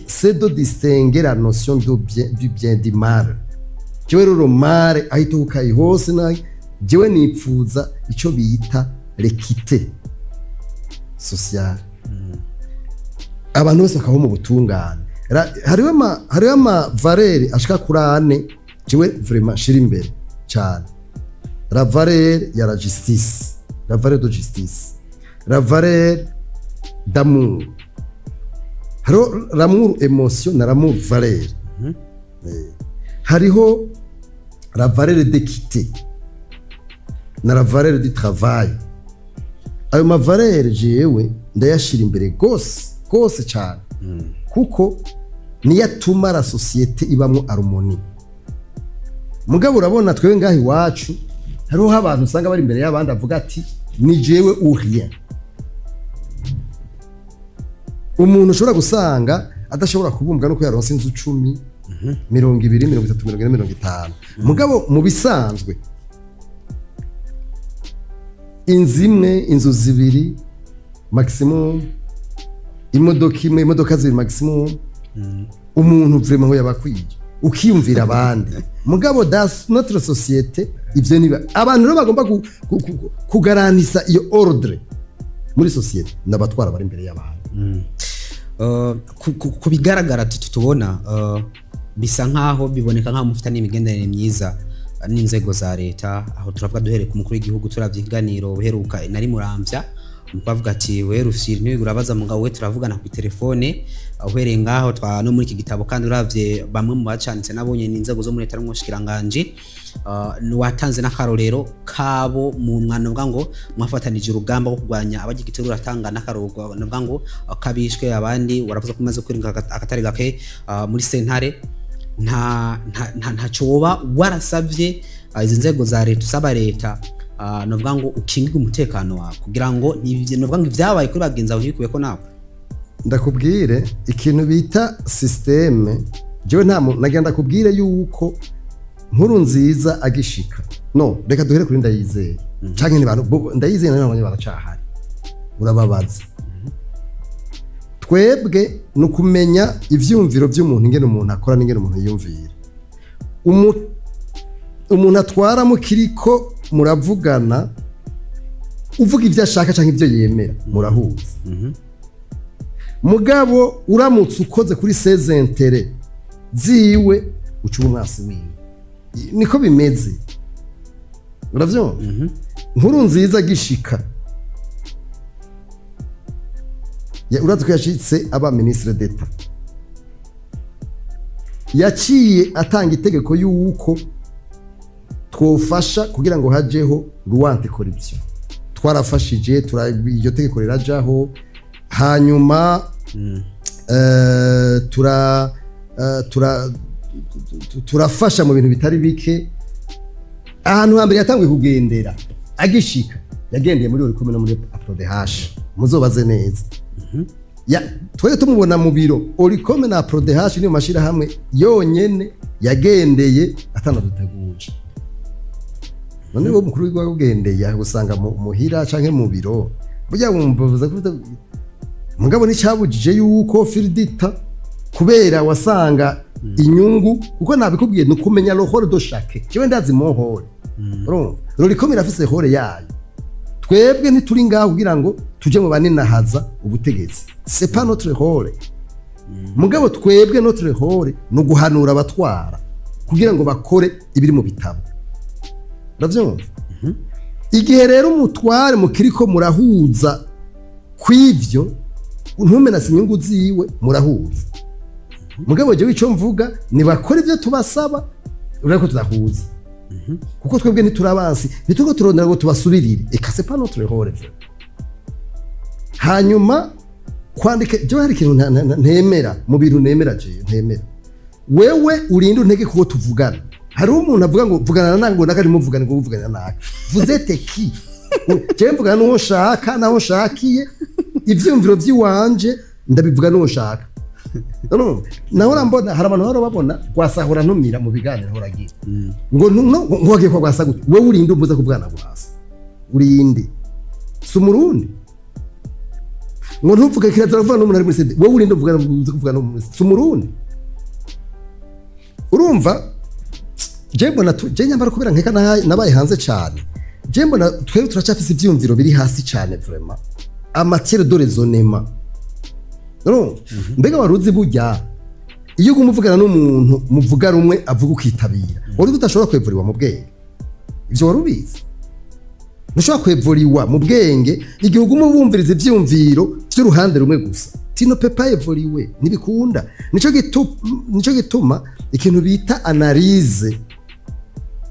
c'est de distinguer la notion du bien du mal kiwe rero mare ahita ukayi hose na jewe nipfuza ico bita l'équité sociale abantu bose bakabaho mu butungane hariho ama valeur ashika kuri ane jewe vraiment shira imbere cyane la valeur ya la justice, la valeur de justice, la valeur d'amour. Hariho l'amour émotion na l'amour valeur. Hariho la valeur d'équité na la valeur du travail. Ayo ma valeur jewe ndayashira imbere gose cyane kuko niyo atuma la société ibamwo harmonie. Mugabo urabona twewe ngahi wacu hariho abantu usanga bari imbere y'abandi avuga ati ni jewe ou rien. Umuntu ushobora gusanga adashobora kubumbwa no yaronse inzu 10, 20, 30, 40, 50. Mugabo mu bisanzwe inzu imwe, inzu zibiri maximum, imodoka zibiri maximum, umuntu vraiment ho yabakwiye ukiyumvira abandi. Mugabo das notre société ivyo niba abantu rero bagomba kugarantisa iyo ordre muri société n'abatwara bari imbere y'abantu. Kubigaragara tutubona bisa nkaho biboneka nkaho mufitanye imigenderanire myiza n'inzego za leta, aho turavuga duhere ku mukuru w'igihugu turavyiganiro uheruka nari muramvya mukavuga ati we Rufyiri niwe urabaza mugabo we turavugana ku telefone uhereye ngaho twa no muri iki gitabo kandi uravye bamwe mu bacanditse nabonye n'inzego zo muri leta n'umushikiranganje watanze n'akarorero kabo mu mwana uvuga ngo mwafatanije urugamba rwo kurwanya abagigitero uratanga n'akarogo uvuga ngo kabishwe abandi waravuze ko umaze kwiringa akatari gake muri sentare nta coba warasavye izi nzego za leta usaba leta novuga ngo ukingirwe umutekano wawe kugira ngo novuga ngo ivyabaye kuri bagenza ubikuye ko nawe ndakubwire ikintu bita systeme jewe nta nagenda kubwire yuko nkuru nziza agishika no reka duhere kuri ndayizeye canke ni bantu ndayizeye nabanye baracahari urababaza twebwe nukumenya ivyumviro by'umuntu ingene umuntu akora n'ingene umuntu yumvira umuntu atwara mu kiriko muravugana uvuga ivyo ashaka canke ivyo yemera murahuza mugabo uramutse ukoze kuri sezentere ziwe uca umwasi wiwe niko bimeze uravyo nkuru nziza gishika urazi ko yashitse aba ministre d'etat yaciye atanga itegeko yuko twofasha kugira ngo hajeho ruwante corruption twarafashije iryo tegeko rirajaho hanyuma turafasha mu bintu bitari bike ahantu hambere yatanguye kugendera agishika yagendeye muri OLUCOME no muri APRODH muzobaze neza twari tumubona mu biro OLUCOME na APRODH niyo mashira hamwe yonyene yagendeye atanaduteguje none bo mukuru w'igwa kugendeye gusanga muhira canke mu biro burya bumvuza ko mugabo ni cyabujije yuko firdita kubera wasanga inyungu kuko nabikubwiye nukumenya rohore do shake kiwe ndazi mohore OLUCOME irafise hore yayo twebwe ntituri ngaho kugira ngo tuje mu baninahaza ubutegetsi c'est pas notre rôle mugabo twebwe notre rôle no guhanura abatwara kugira ngo bakore ibiri mu bitabo uravyumva igihe rero umutware mu kiriko murahuza kw'ivyo ntumenase inyungu ziwe murahuza mugabo jewe ico mvuga ni bakora ivyo tubasaba urako tudahuza kuko twebwe ntiturabansi nituko turondera ngo tubasubirire eka c'est pas notre rôle hanyuma kwandika jewe hari ikintu ntemera mu bintu nemera jewe ntemera wewe urinde untege kuko tuvugana hari umuntu avuga ngo vugana nango nakari muvugana ngo muvugana naka vous êtes qui jewe mvugana n'uwo nshaka naho nshakiye ivyumviro vyiwanje ndabivuga n'uwo nshaka naho urambona hari abantu babona gwasahura ntumira mu biganiro horagira ngo wagiye kwa gwasa gute wewe urinde umuza kuvugana gwasa urinde si umurundi ngo ntuvuge kirazira kuvuga n'umuntu ari muri sede wewe urinde kuvugana si umurundi urumva je nyambara kubera nkeka nabaye hanze cyane je mbona twebwe turacafise ivyumviro biri hasi cyane vraiment amatière de raisonnement no mbega waruzi burya iyo umuvugana n'umuntu muvuga rumwe avuga ukitabira wari tutashobora kwevuriwa mu bwenge ivyo warubizi ntushobora kwevuriwa mu bwenge igihugu mu bumviriza ivyumviro by'uruhande rumwe gusa tino pepa evuriwe nibikunda nico gituma ikintu bita analyse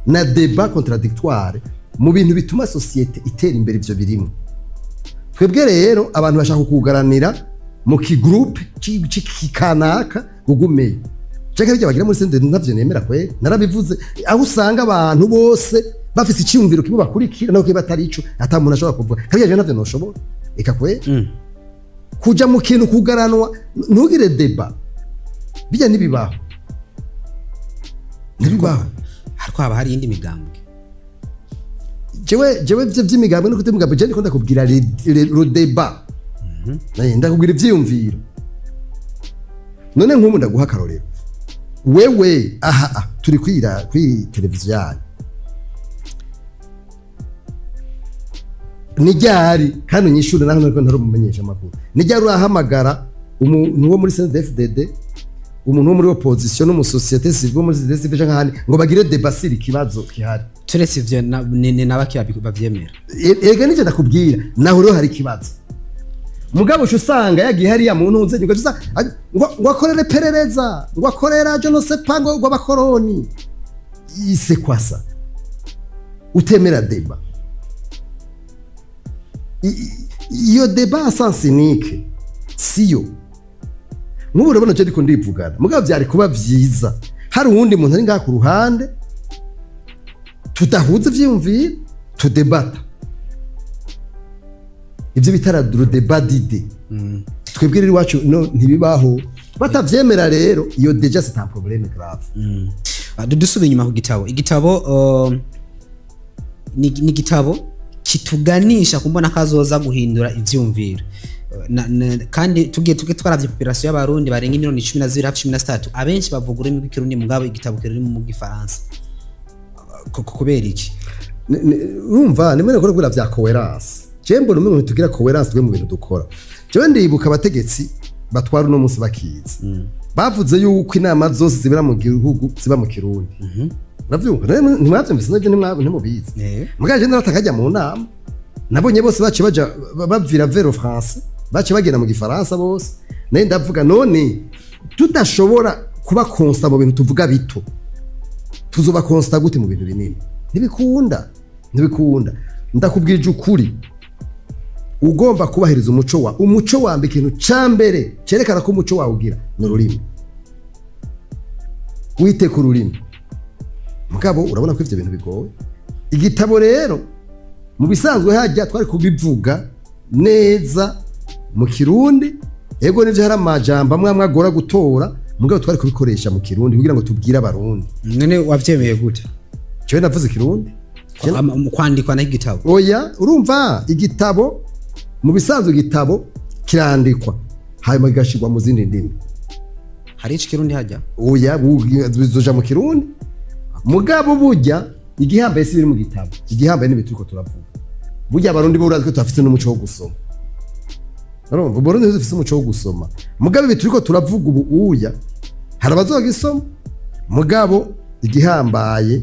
na débat contradictoire mu bintu bituma societe itera imbere ivyo birimo twebwe rero abantu bashaka kugaranira mu kigroupe kikanaka gugumeye cyangwa bijya bagira muri sende navyo nemera kwe narabivuze aho usanga abantu bose bafite icyumviro kimwe bakurikira nako batari ico atamuntu ashobora kuvuga kandi je navyo noshobora eka kwe kuja mu kintu kugaranwa ntugire débat bijya nibibaho hariko haba hari indi migambwe jewe byo by'imigambwe no kutemugambwe je ndikunda kubwira le débat ndakubwira ivyiyumviro none nk'ubu ndaguha akarorero wewe turi kuri televiziyo yanyu nijyari kandi unyishure naho nariko ntarumenyesha amakuru nijyari urahamagara umuntu wo muri CNDD-FDD umuntu wo muri opposition no mu société civile muri CNDD nk'ahandi ngo bagire débat sur ikibazo kihari turetse ivyo nabaki bavyemera ega nije ndakubwira naho rero hari ikibazo mugabo cyo usanga yagiye hariya muntu unze ngo akorere perereza ngo akorera je no sais pas ngo abakoroni c'est quoi ça utemera débat iyo débat sans unique siyo nk'ubu urabona je ndiko ndivugana mugabo byari kuba vyiza hari uwundi muntu ari ngaha ku ruhande tudahuza ivyumviro tudebata ivyo bitara débat d'idée twebwe rero iwacu ntibibaho batavyemera rero iyo deja c'est un problème grave dusubiye inyuma ku igitabo ni igitabo kituganisha kumbona kazoza guhindura ivyumviro kandi tugiye twaravye population y'abarundi barenga miliyoni 12 hafi 13 abenshi bavuga ururimi rw'ikirundi mugabo igitabo kiri mu gifaransa kubera iki urumva nimene ko gura vya coherence jembo numwe tugira coherence twe mu bintu dukora jewe ndibuka abategetsi batwara uno munsi bakiza bavuze yuko inama zose zibera mu gihugu ziba mu kirundi navyumva ntimwavyumvise navyo ntimubizi mugaje naratakajya mu nama nabonye bose bace baja bavira vero France bace bagenda mu gifaransa bose naye ndavuga none tudashobora kuba constant mu bintu tuvuga bito tuzoba constant gute mu bintu binini ntibikunda ndakubwije ukuri ugomba kubahiriza umuco wambe ikintu cambere cerekana ko umuco wawe ugira n'ururimi wite ku rurimi mugabo urabona ko ivyo bintu bigoye igitabo rero mu bisanzwe hajya twari kubivuga neza mu kirundi ego nivyo hari amajambo amwe agora gutora mugabo twari kubikoresha mu kirundi kugira ngo tubwire abarundi none wavyemeye gute cyo navuze kirundi kwandikwa na igitabo oya urumva igitabo mu bisanzwe igitabo kirandikwa hanyuma gashirwa mu zindi ndimi hari iki kirundi hajya oya bizoja mu kirundi mugabo burya igihambaye si biri mu gitabo igihambaye ni bituko turavuga burya abarundi bo urazi ko tafite n'umuco wo gusoma urumva abarundi bafite umuco wo gusoma mugabo bituriko turavuga ubu uya hari abazogisoma mugabo igihambaye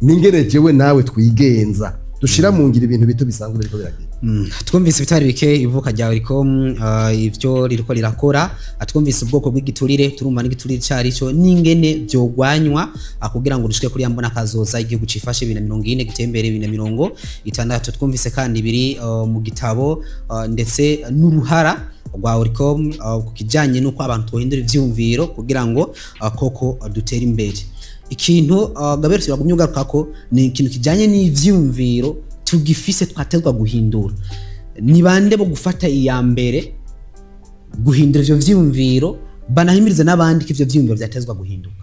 ningere jewe nawe twigenza dushira mu ngira ibintu bito bisanzwe biriko biragenda twumvise bitari bike ivuka rya OLUCOME ivyo ririko rirakora, twumvise ubwoko bw'igiturire, turumva n'igiturire cari cyo n'ingene vyogwanywa kugira ngo dushike kuri yambona kazoza igihugu cifashe 2040 gitembere 2060. Twumvise kandi biri mu gitabo ndetse n'uruhara rwa OLUCOME ku kijanye nuko abantu twohindura ivyumviro kugira ngo koko dutera imbere. Ikintu Gabriel turagumye ugarukako ni ikintu kijanye n'ivyumviro tugifise twatezwa guhindura. Ni bande bo gufata iya mbere guhindura ivyo vyumviro banahimiriza n'abandi ko ivyo vyumviro vyatezwa guhinduka?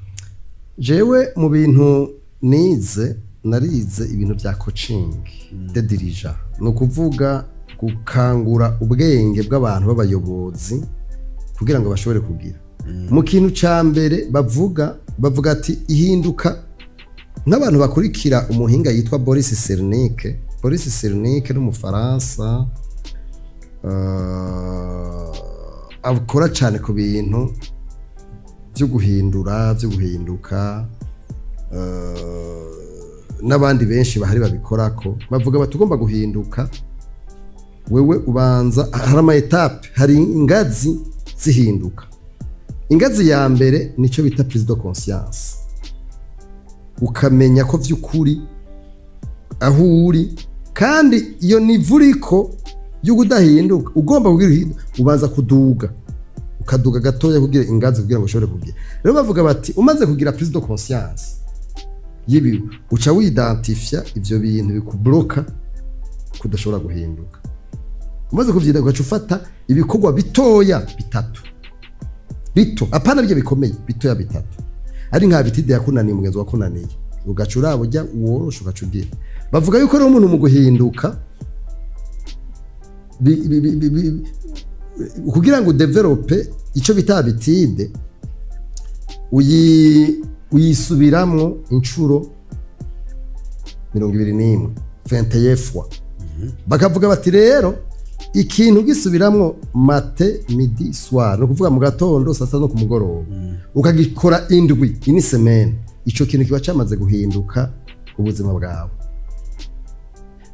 Jewe mu bintu narize ibintu vya coaching de dirigeant, no kuvuga gukangura ubwenge bw'abantu b'abayobozi kugira ngo bashobore kugira mu kintu ca mbere bavuga ati ihinduka. N'abantu bakurikira umuhinga yitwa Boris Cyrulnik n'umufaransa akora cyane ku bintu byo guhinduka, n'abandi benshi bahari babikorako bavuga batugomba guhinduka. Wewe ubanza hari ama etape, hari ingazi zihinduka. Ingazi ya mbere nico bita prise de conscience, ukamenya ko vy'ukuri aho uri, kandi iyo nivuriko y'ugudahinduka ugomba kugira ubanza ukaduga gatoya kugira ingazi kugira ngo ushobore kugira. Rero bavuga bati umaze kugira prise de conscience yibi uca widentifya ivyo bintu bikubloka kudashobora guhinduka. Umaze kuvyida ugaca ufata ibikorwa bitoya bito apana byo bikomeye, bitoya bitatu. Ari nka bitide yakunaniye umugenzi wakunaniye ugaca urabo ujya uworosha ugaca ugira. Bavuga yuko rero umuntu mu guhinduka kugira ngo develope ico bita bitide uyisubiramwo incuro 21 21 fois. Bakavuga bati rero ikintu gisubiramwo mate midi soir, no kuvuga mu gatondo sasa no ku mugoroba, ukagikora indwi ini semaine, ico kintu kiba cyamaze guhinduka ubuzima bwawe.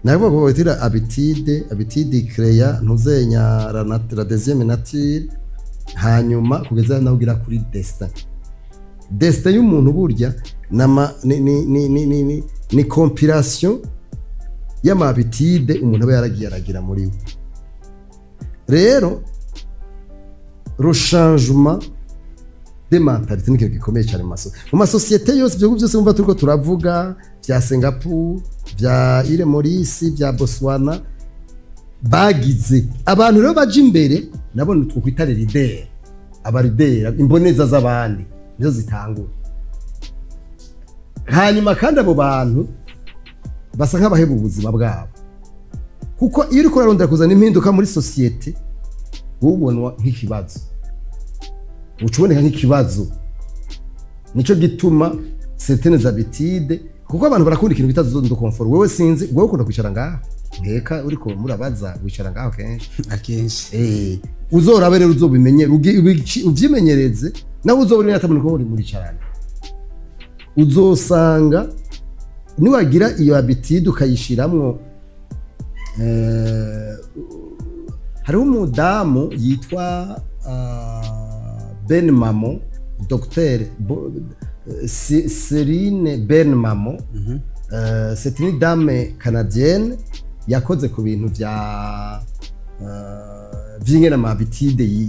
Nabo bavuga habitude créa ntuzenya la deuxième nature, hanyuma kugeza naho ugira kuri destin y'umuntu burya ni compilation y'amabitide umuntu aba yaragiye aragira muri we. Rero le changement de mentalité ni kintu gikomeye cyane mu masosiyete yose. Byo byose umva turiko turavuga vya Singapore, vya Ile Maurice, vya Botswana, bagize abantu rero baje imbere nabo twokwitare leader, aba leader imboneza z'abandi nizo zitangura. Hanyuma kandi abo bantu basa nk'abaheba ubuzima bwabo, kuko iyo uriko urarondera kuzana impinduka muri societe ubonwa nk'ikibazo, ucuboneka nk'ikibazo. Nico gituma certaines habitudes, kuko abantu barakunda ikintu bita zone de confort. Wewe sinzi, wewe ukunda kwicara ngaho nkeka uriko murabaza wicara ngaho akenshi uzorabe rero uzobimenye uvyimenyereze, nawe uzobona atamuntu ko muri carana. Uzosanga niwagira iyo habitude ukayishiramwo. Hariho umudamu yitwa Ben Mamo, Dr Serine Ben Mamo. C'est une dame canadienne yakoze ku bintu vy'ingena ma habitude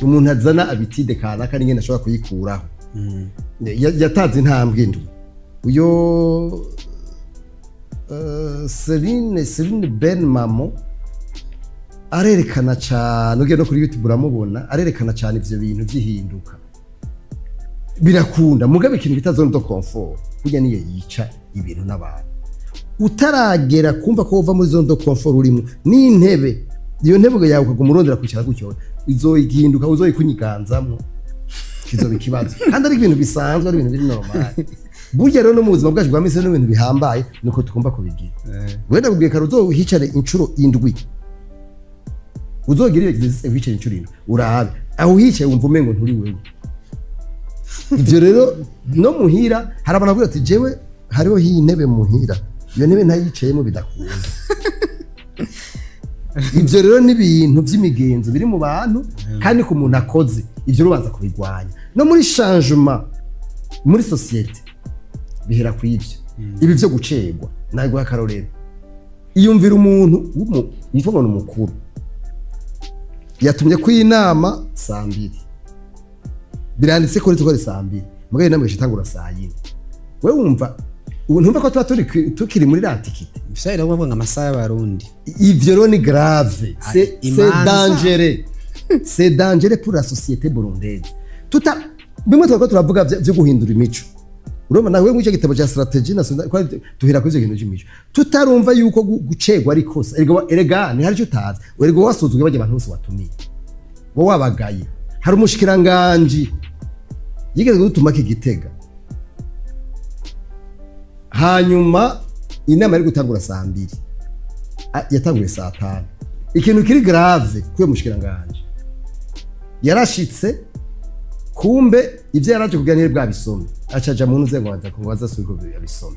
umuntu azana habitude kanaka n'ingene ashobora kuyikuraho. Yataze intambwe ndwi uyo Serine Ben Mamo arerekana cyane, ugiye no kuri YouTube uramubona arerekana cyane ivyo bintu vyihinduka birakunda. Mugabe ikintu bita zone de confort burya niyo yica ibintu n'abantu. Utaragera kumva ko uva muri zone de confort urimo n'intebe, iyo ntebe yawe ukaguma urondera kwicara gutyo, izoyihinduka uzoyikunyiganzamwo, kizoba ikibazo. Kandi ari ibintu bisanzwe, ari ibintu biri normal. Burya rero no mu buzima bwacu bwa mise n'ibintu bihambaye nuko tugomba kubigira. Wenda kubwiye kare uzohicare incuro indwi, uzogira exercice wicaye incuro indwi, urabe aho hicaye wumva umengo nturi wewe. Ivyo rero no muhira hari abantu bavuga ati jewe hariho iyi ntebe muhira iyo ntebe ntayicayemo bidakunda ivyo rero ni ibintu vy'imigenzo biri mu bantu kandi ku muntu akoze ivyo rubanza kubigwanya no muri changement muri societe bihera ku ivyo ibi vyo gucegwa ntabwo akarorero iyumvira umuntu yitwa ngo mukuru yatumye ku inama saa 2 biranditse ko ritwa saa 2 mugaye namwe shitangura saa 4 wewe wumva ntumva ko tuba tukiri muri antiquité bishaira ngo ngo amasaha y'abarundi ivyo rero ni grave c'est dangereux pour la société burundaise bimwe twako turavuga byo guhindura imico urumva nawe ngicyo gitabo cya strategie national tuhera kuri ivyo kintu cy'imico tutarumva yuko gucegwa ari kosa erega ni hari cyo utazi erega wasuzugwe baje abantu bose watumiye bo wabagaye hari umushikiranganje yigeze gutuma kigitega hanyuma inama yari gutangura saa 2 yatanguye saa 5 ikintu kiri grave kuyo mushikiranganje yarashitse kumbe ivyo yaraje kuganira bwa bisome acaja mu ntuze ngo baza suko yabisome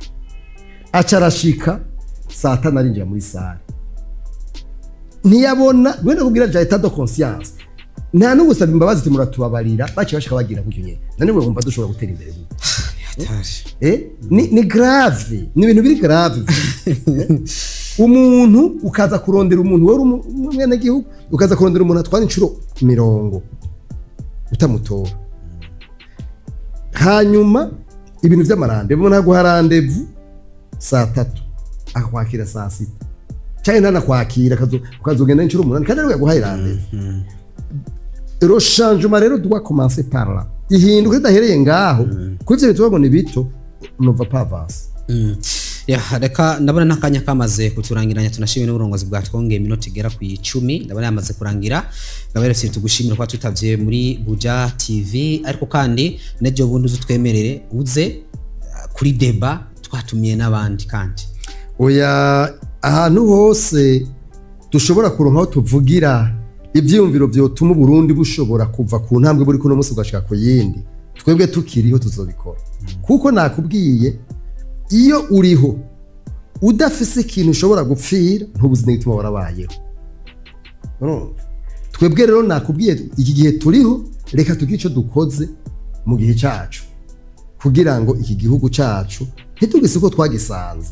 acarashika saa 5 arinjira muri sare ntiyabona wenda kugira ja état de conscience nta n'ugusaba imbabazi timuratubabarira baci bashaka bagira gutyo nyene nane we wumva dushobora gutera imbere ni grave ni ibintu biri grave umuntu ukaza kurondera umuntu wari umwene gihugu ukaza kurondera umuntu atwara incuro 100 utamutora hanyuma ibintu vy'amarande bibona guharandevu saa 3 akwakira saa 6 cyane nana kwakira ukazogenda incuro 8 kandi rero guhaye randevu le changement rero doit commencer par là ihinduka idahereye ngaho kuvyo bitubwo ni bito no va pas avancer reka ndabona nakanya kamaze kuturangiranya tunashimye n'uburongozi bwa twongeye iminota igera ku 10 ndabona yamaze kurangira ndaberetse tugushimira kwa tutavye muri Buja TV ariko kandi nejo bundi uzutwemerere uze kuri deba twatumiye n'abandi kandi oya ahantu hose dushobora kuronka tuvugira ivyiyumviro vyotuma Burundi bushobora kuva ku ntambwe buri kuno munsi ugashika ku yindi twebwe tukiriho tuzobikora kuko nakubwiye iyo uriho udafise ikintu ushobora gupfira ntubuzine gituma warabayeho twebwe rero nakubwiye iki gihe turiho reka tugire ico dukoze mu gihe cyacu kugira ngo iki gihugu cyacu ntitugise ko twagisanze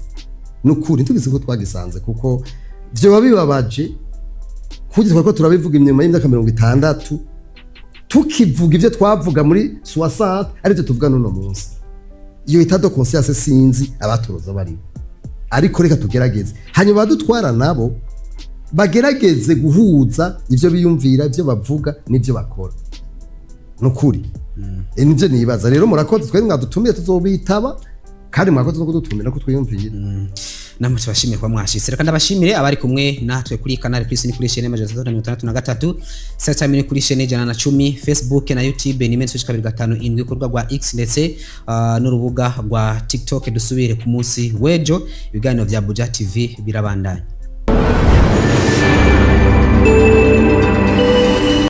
nukuri ntugise ko twagisanze kuko byo babibabaje kugira ko turabivuga inyuma y'imyaka 60 tukivuga ivyo twavuga muri 60 ariko tuvuga none munsi iyo état de conscience sinzi abaturoza bari ariko reka tugerageze hanyuma badutwara nabo bagerageze guhuza ivyo biyumvira ivyo bavuga n'ivyo bakora nukuri nivyo nibaza rero murakoze twe mwadutumiye tuzobitaba kandi mwakoze no kudutumira ko twiyumvira namwe tubashimire kwa mwashitse reka ndabashimire abari kumwe natwe kuri canal plus ni kuri chaîne major 63 sasa mini kuri chaîne jana na 10 Facebook na YouTube ni menshi kabiri 5 kurwa rwa X ndetse n'urubuga rwa TikTok dusubire ku munsi wejo ibiganiro vya Buja TV birabandanya.